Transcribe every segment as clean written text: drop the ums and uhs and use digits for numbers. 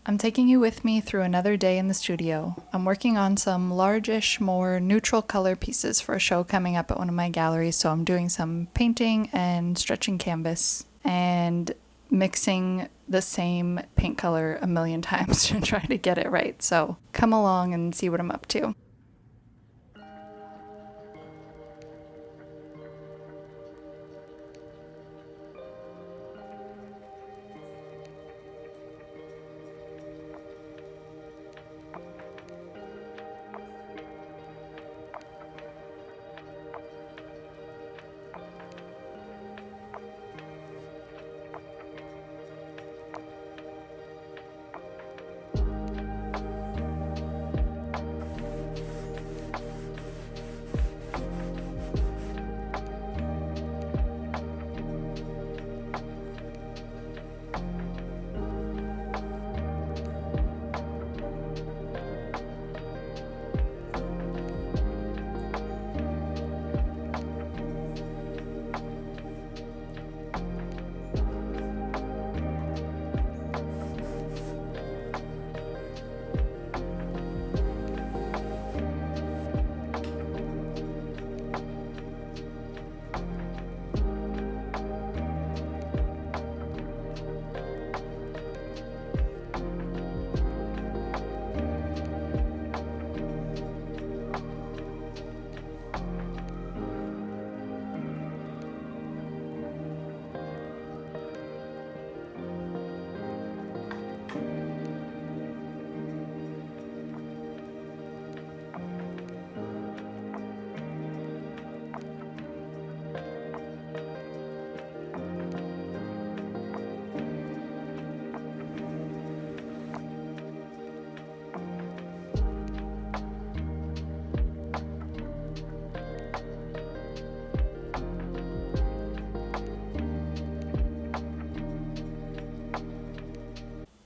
I'm taking you with me through another day in the studio. I'm working on some largish, more neutral color pieces for a show coming up at one of my galleries, so I'm doing some painting and stretching canvas and mixing the same paint color a million times to try to get it right. So come along and see what I'm up to.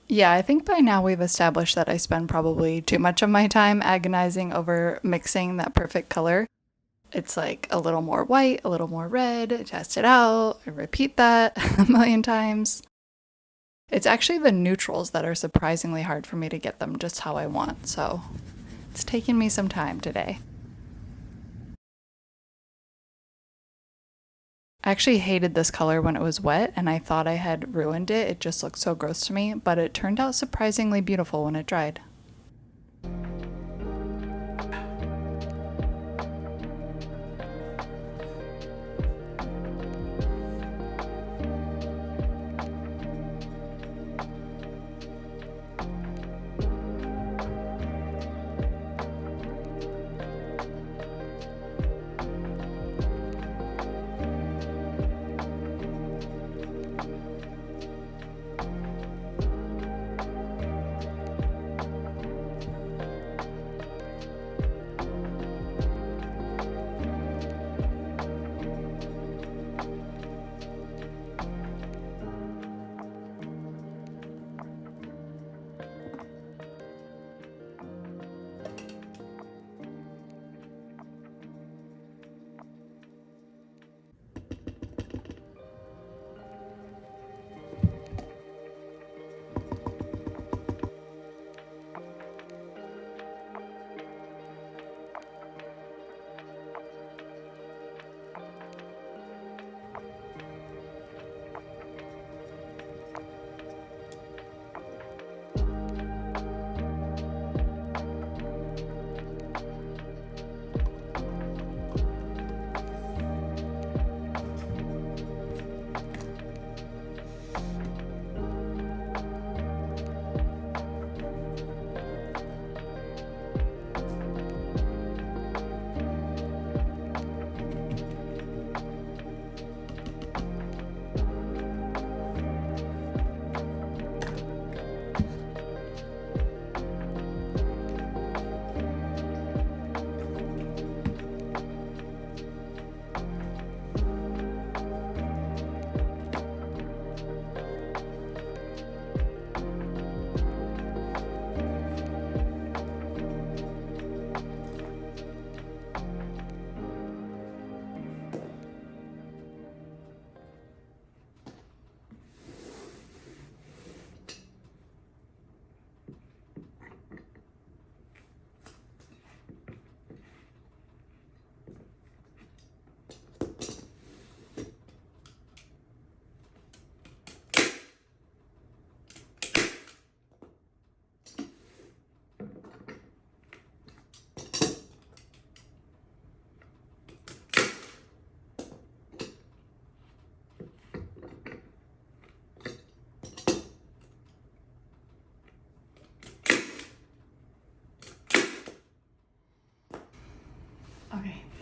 Yeah, I think by now we've established that I spend probably too much of my time agonizing over mixing that perfect color. It's like a little more white, a little more red, test it out, I repeat that a million times. It's actually the neutrals that are surprisingly hard for me to get them just how I want, so it's taken me some time today. I actually hated this color when it was wet and I thought I had ruined it. It just looked so gross to me, but it turned out surprisingly beautiful when it dried.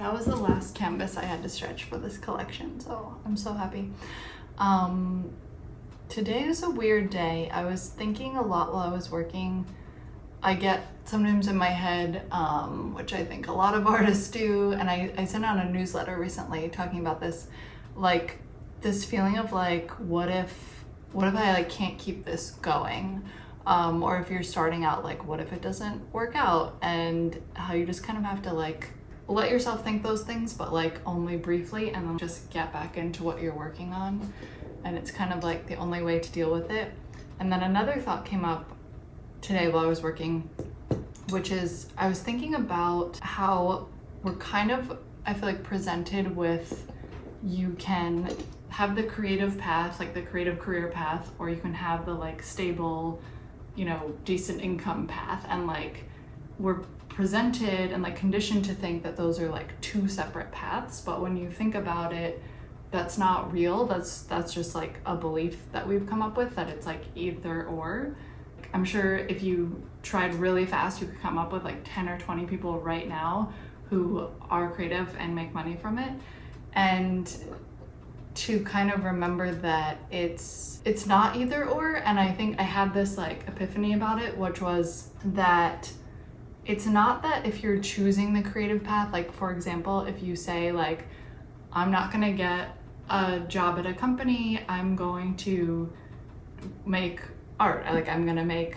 That was the last canvas I had to stretch for this collection, so I'm so happy. Today is a weird day. I was thinking a lot while I was working. I get sometimes in my head, which I think a lot of artists do, and I sent out a newsletter recently talking about this, like this feeling of like, what if I like can't keep this going? Or if you're starting out, like what if it doesn't work out, and how you just kind of have to like let yourself think those things, but like only briefly, and then just get back into what you're working on. And it's kind of like the only way to deal with it. And then another thought came up today while I was working, which is I was thinking about how we're kind of, I feel like, presented with, you can have the creative path, like the creative career path, or you can have the like stable, you know, decent income path. And like we're presented and like conditioned to think that those are like two separate paths, but when you think about it, that's not real. That's just like a belief that we've come up with, that it's like either or. I'm sure if you tried really fast, you could come up with like 10 or 20 people right now who are creative and make money from it. And to kind of remember that it's not either or. And I think I had this like epiphany about it, which was that it's not that if you're choosing the creative path, like for example, if you say like, I'm not gonna get a job at a company, I'm going to make art, like I'm gonna make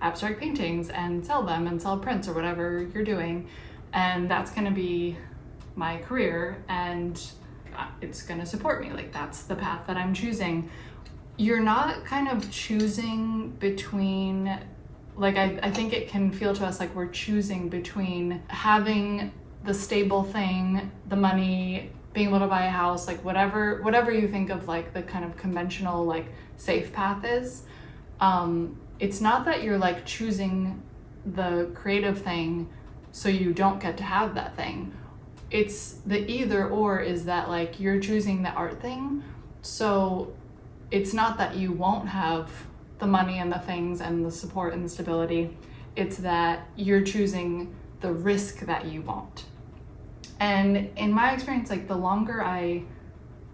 abstract paintings and sell them and sell prints or whatever you're doing, and that's gonna be my career and it's gonna support me, like that's the path that I'm choosing. You're not kind of choosing between, like I think it can feel to us like we're choosing between having the stable thing, the money, being able to buy a house, like whatever you think of like the kind of conventional like safe path is. It's not that you're like choosing the creative thing so you don't get to have that thing. It's the either or, is that like you're choosing the art thing, so it's not that you won't have the money and the things and the support and the stability, it's that you're choosing the risk that you won't. And in my experience, like the longer I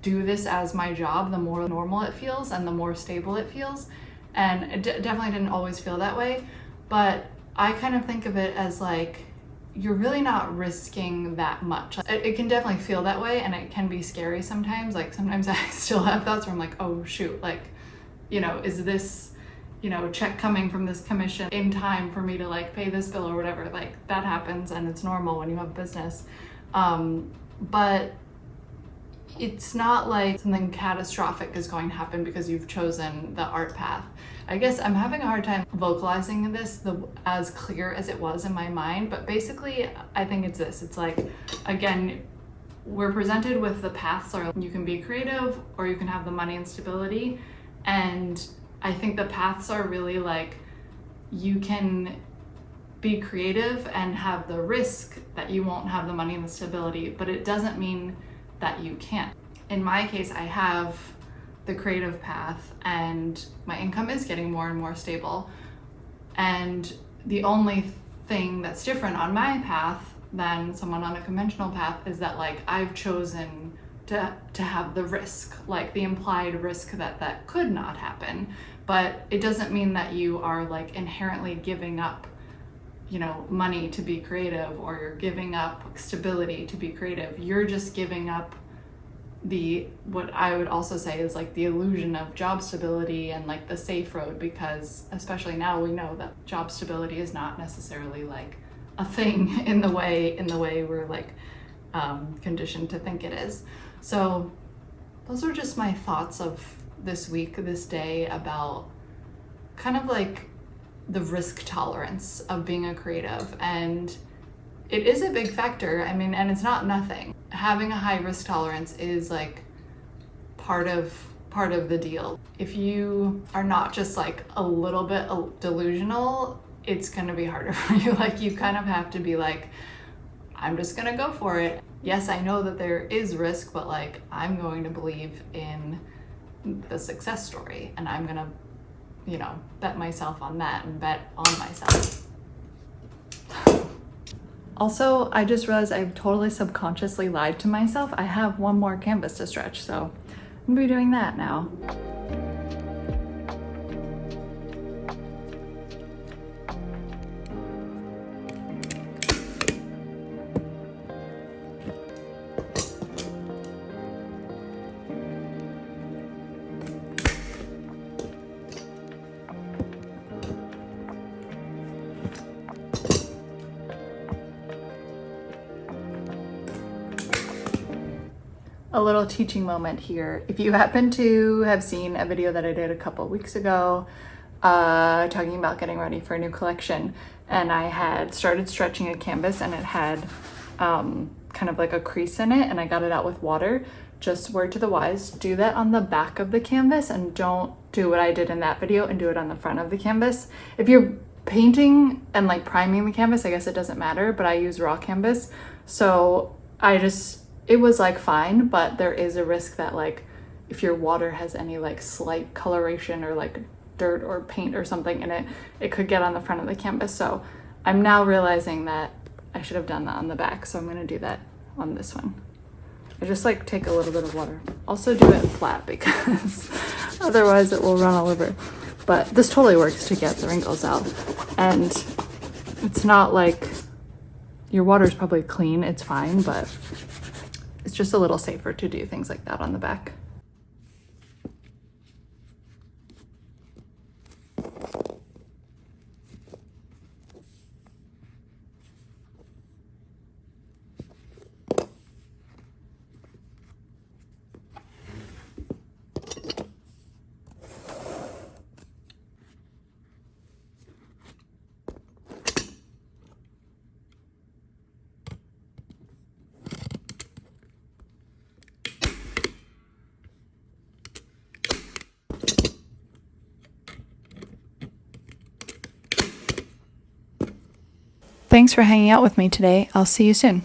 do this as my job, the more normal it feels and the more stable it feels. And it definitely didn't always feel that way, but I kind of think of it as like, you're really not risking that much. It can definitely feel that way, and it can be scary sometimes. Like sometimes I still have thoughts where I'm like, oh shoot, like, you know, is this, you know, check coming from this commission in time for me to like pay this bill or whatever? Like that happens, and it's normal when you have a business. But it's not like something catastrophic is going to happen because you've chosen the art path. I guess I'm having a hard time vocalizing this as clear as it was in my mind, but basically I think it's this. It's like, again, we're presented with the paths, or you can be creative or you can have the money and stability. And I think the paths are really like, you can be creative and have the risk that you won't have the money and the stability, but it doesn't mean that you can't. In my case, I have the creative path and my income is getting more and more stable. And the only thing that's different on my path than someone on a conventional path is that like I've chosen to have the risk, like the implied risk that could not happen. But it doesn't mean that you are like inherently giving up, you know, money to be creative, or you're giving up stability to be creative. You're just giving up what I would also say is like the illusion of job stability and like the safe road, because especially now we know that job stability is not necessarily like a thing in the way we're like conditioned to think it is. So those are just my thoughts of this week, this day, about kind of like the risk tolerance of being a creative. And it is a big factor. I mean, and it's not nothing. Having a high risk tolerance is like part of the deal. If you are not just like a little bit delusional, it's gonna be harder for you. Like you kind of have to be like, I'm just gonna go for it. Yes, I know that there is risk, but like I'm going to believe in the success story, and I'm gonna, you know, bet myself on that and bet on myself. Also, I just realized I've totally subconsciously lied to myself. I have one more canvas to stretch, so I'm gonna be doing that now. A little teaching moment here. If you happen to have seen a video that I did a couple weeks ago talking about getting ready for a new collection, and I had started stretching a canvas and it had kind of like a crease in it, and I got it out with water. Just word to the wise, do that on the back of the canvas and don't do what I did in that video and do it on the front of the canvas. If you're painting and like priming the canvas, I guess it doesn't matter, but I use raw canvas. So it was like fine, but there is a risk that like if your water has any like slight coloration or like dirt or paint or something in it, it could get on the front of the canvas. So I'm now realizing that I should have done that on the back. So I'm gonna do that on this one. I just like take a little bit of water. Also do it flat because otherwise it will run all over. But this totally works to get the wrinkles out. And it's not like your water's probably clean, it's fine, but it's just a little safer to do things like that on the back. Thanks for hanging out with me today. I'll see you soon.